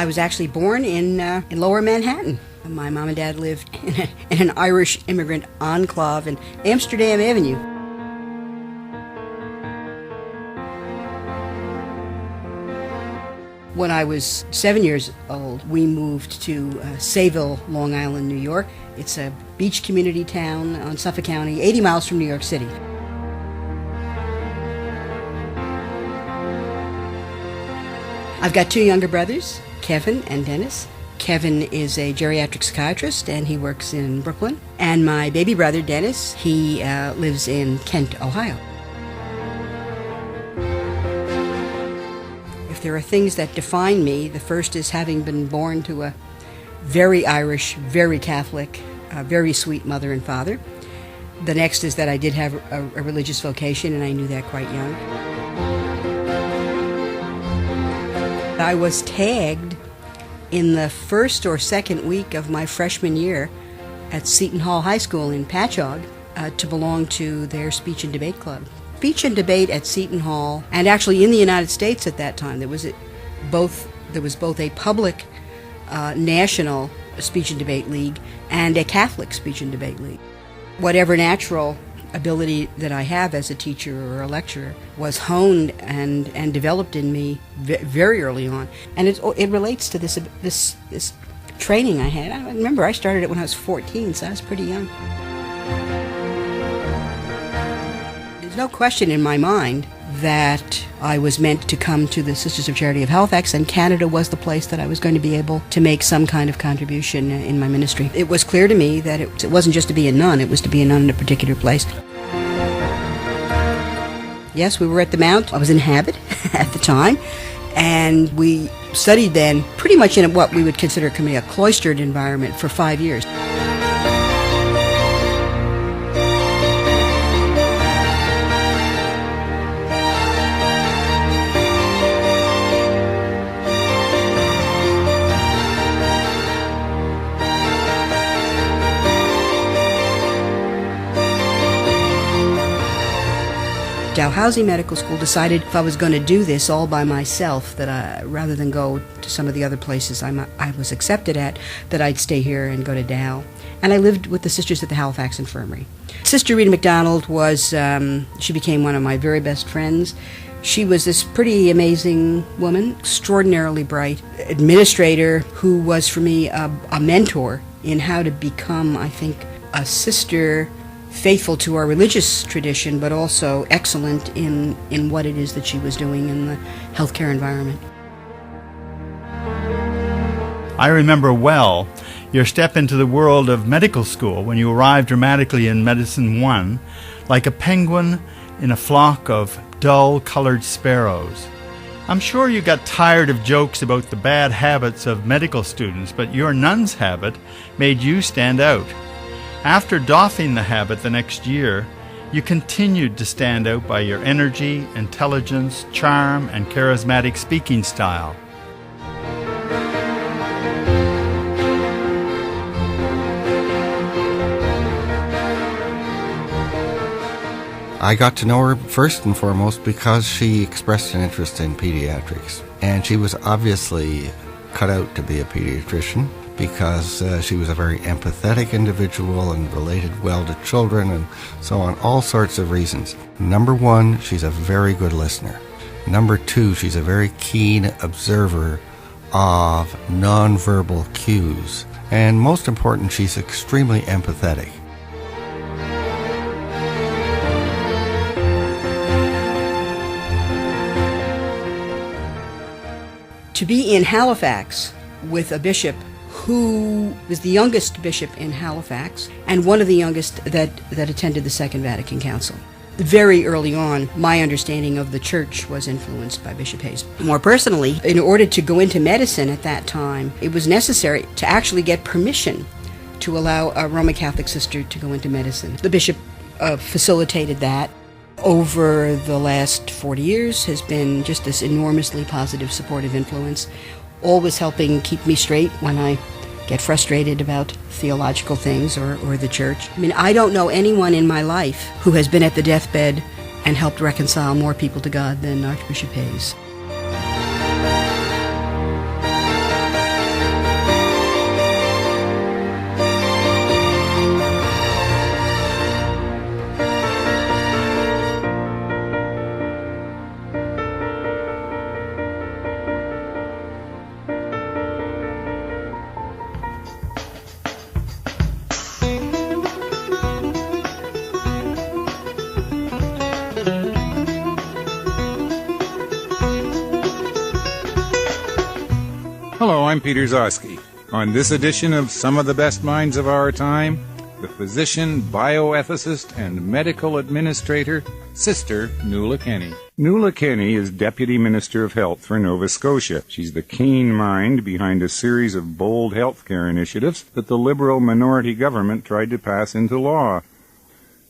I was actually born in Lower Manhattan. My mom and dad lived in an Irish immigrant enclave in Amsterdam Avenue. When I was 7 years old, we moved to Sayville, Long Island, New York. It's a beach community town on Suffolk County, 80 miles from New York City. I've got two younger brothers, Kevin and Dennis. Kevin is a geriatric psychiatrist, and he works in Brooklyn. And my baby brother, Dennis, he lives in Kent, Ohio. If there are things that define me, the first is having been born to a very Irish, very Catholic, very sweet mother and father. The next is that I did have a religious vocation, and I knew that quite young. I was tagged in the first or second week of my freshman year at Seton Hall High School in Patchogue to belong to their speech and debate club. Speech and debate at Seton Hall, and actually in the United States at that time, there was both a public national speech and debate league and a Catholic speech and debate league. Whatever natural ability that I have as a teacher or a lecturer was honed and developed in me very early on, and it relates to this training I had. I remember I started it when I was 14, so I was pretty young. There's no question in my mind that I was meant to come to the Sisters of Charity of Halifax, and Canada was the place that I was going to be able to make some kind of contribution in my ministry. It was clear to me that it wasn't just to be a nun, it was to be a nun in a particular place. Yes, we were at the Mount. I was in Habit at the time, and we studied then pretty much in what we would consider a cloistered environment for 5 years. Dalhousie Medical School decided if I was going to do this all by myself, that rather than go to some of the other places I was accepted at, that I'd stay here and go to Dal. And I lived with the sisters at the Halifax Infirmary. Sister Rita McDonald she became one of my very best friends. She was this pretty amazing woman, extraordinarily bright administrator who was for me a mentor in how to become, I think, a sister faithful to our religious tradition, but also excellent in what it is that she was doing in the healthcare environment. I remember well your step into the world of medical school when you arrived dramatically in Medicine 1, like a penguin in a flock of dull-colored sparrows. I'm sure you got tired of jokes about the bad habits of medical students, but your nun's habit made you stand out. After doffing the habit the next year, you continued to stand out by your energy, intelligence, charm, and charismatic speaking style. I got to know her first and foremost because she expressed an interest in pediatrics. And she was obviously cut out to be a pediatrician, because she was a very empathetic individual and related well to children and so on, all sorts of reasons. Number one, she's a very good listener. Number two, she's a very keen observer of nonverbal cues. And most important, she's extremely empathetic. To be in Halifax with a bishop who was the youngest bishop in Halifax and one of the youngest that attended the Second Vatican Council. Very early on, my understanding of the church was influenced by Bishop Hayes. More personally, in order to go into medicine at that time, it was necessary to actually get permission to allow a Roman Catholic sister to go into medicine. The bishop facilitated that. Over the last 40 years has been just this enormously positive, supportive influence, always helping keep me straight when I get frustrated about theological things or the church. I mean, I don't know anyone in my life who has been at the deathbed and helped reconcile more people to God than Archbishop Hayes. I'm Peter Zosky. On this edition of Some of the Best Minds of Our Time, the physician, bioethicist, and medical administrator, Sister Nuala Kenny. Nuala Kenny is Deputy Minister of Health for Nova Scotia. She's the keen mind behind a series of bold healthcare initiatives that the Liberal minority government tried to pass into law.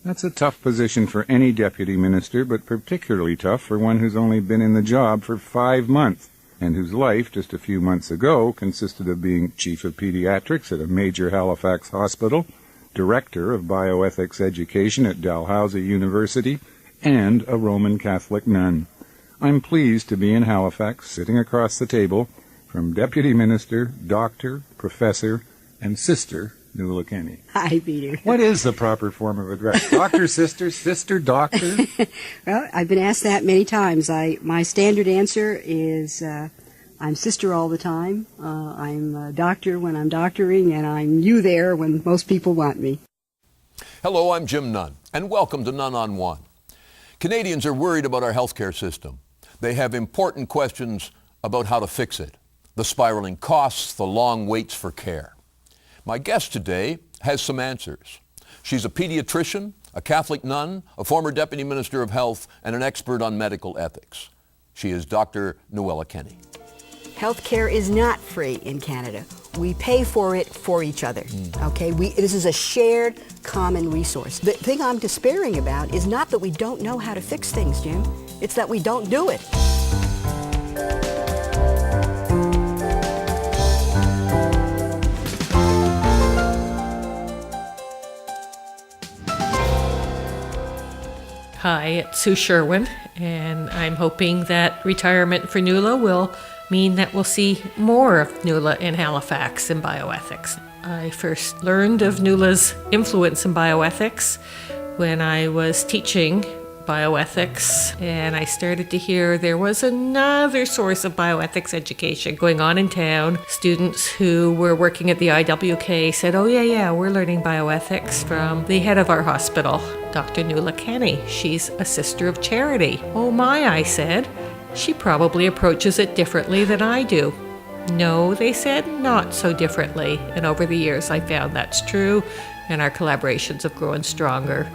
That's a tough position for any deputy minister, but particularly tough for one who's only been in the job for 5 months, and whose life, just a few months ago, consisted of being chief of pediatrics at a major Halifax hospital, director of bioethics education at Dalhousie University, and a Roman Catholic nun. I'm pleased to be in Halifax, sitting across the table from Deputy Minister, Doctor, Professor, and Sister Nuala Kenny. Hi, Peter. What is the proper form of address? Doctor, sister, doctor? Well, I've been asked that many times. My standard answer is I'm sister all the time. I'm a doctor when I'm doctoring, and I'm you there when most people want me. Hello, I'm Jim Nunn, and welcome to Nunn on One. Canadians are worried about our healthcare system. They have important questions about how to fix it, the spiraling costs, the long waits for care. My guest today has some answers. She's a pediatrician, a Catholic nun, a former Deputy Minister of Health, and an expert on medical ethics. She is Dr. Nuala Kenny. Healthcare is not free in Canada. We pay for it for each other. Okay, this is a shared common resource. The thing I'm despairing about is not that we don't know how to fix things, Jim. It's that we don't do it. Hi, it's Hsuen, and I'm hoping that retirement for Nuala will mean that we'll see more of Nuala in Halifax in bioethics. I first learned of Nuala's influence in bioethics when I was teaching bioethics, and I started to hear there was another source of bioethics education going on in town. Students who were working at the IWK said, oh yeah, we're learning bioethics from the head of our hospital, Dr. Nuala Kenny. She's a sister of charity. Oh my, I said. She probably approaches it differently than I do. No, they said, not so differently. And over the years, I found that's true, and our collaborations have grown stronger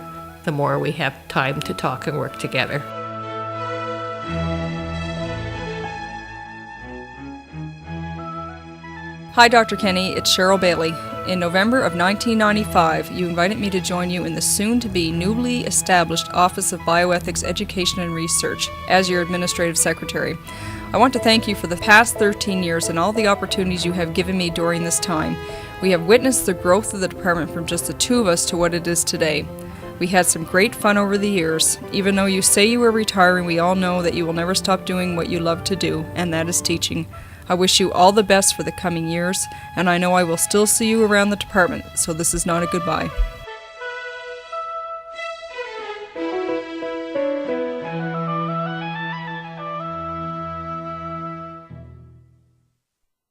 the more we have time to talk and work together. Hi, Dr. Kenny. It's Cheryl Bailey. In November of 1995, you invited me to join you in the soon-to-be newly established Office of Bioethics Education and Research as your Administrative Secretary. I want to thank you for the past 13 years and all the opportunities you have given me during this time. We have witnessed the growth of the department from just the two of us to what it is today. We had some great fun over the years. Even though you say you are retiring, we all know that you will never stop doing what you love to do, and that is teaching. I wish you all the best for the coming years, and I know I will still see you around the department, so this is not a goodbye.